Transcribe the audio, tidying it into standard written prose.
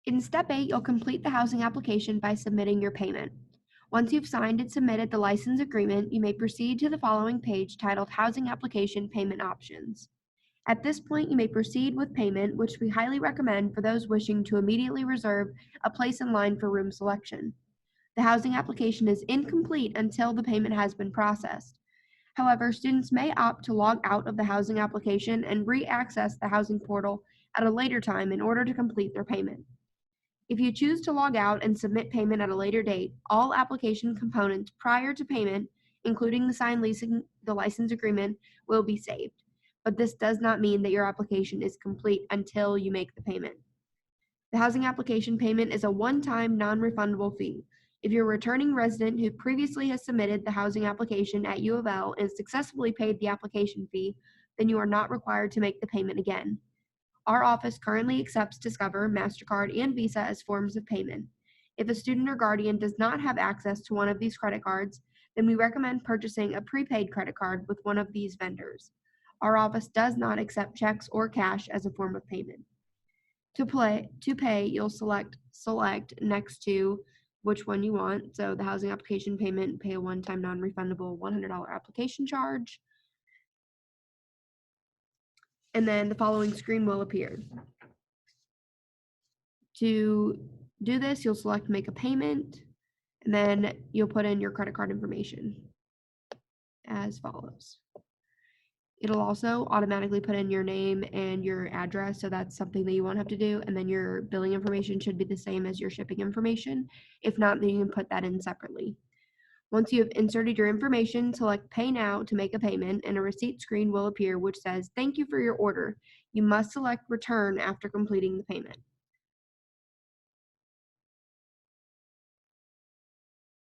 In Step 8, you'll complete the housing application by submitting your payment. Once you've signed and submitted the license agreement, you may proceed to the following page titled Housing Application Payment Options. At this point, you may proceed with payment, which we highly recommend for those wishing to immediately reserve a place in line for room selection. The housing application is incomplete until the payment has been processed. However, students may opt to log out of the housing application and re-access the housing portal at a later time in order to complete their payment. If you choose to log out and submit payment at a later date, all application components prior to payment, including the signed the license agreement, will be saved. But this does not mean that your application is complete until you make the payment. The housing application payment is a one-time non-refundable fee. If you're a returning resident who previously has submitted the housing application at U of L and successfully paid the application fee, then you are not required to make the payment again. Our office currently accepts Discover, MasterCard, and Visa as forms of payment. If a student or guardian does not have access to one of these credit cards, then we recommend purchasing a prepaid credit card with one of these vendors. Our office does not accept checks or cash as a form of payment. To pay, you'll select next to which one you want. So the housing application payment, pay a one-time non-refundable $100 application charge. And then the following screen will appear. To do this, you'll select make a payment, and then you'll put in your credit card information as follows. It'll also automatically put in your name and your address, so that's something that you won't have to do, and then your billing information should be the same as your shipping information. If not, then you can put that in separately. Once you have inserted your information, select Pay Now to make a payment, and a receipt screen will appear which says, "Thank you for your order. You must select Return after completing the payment."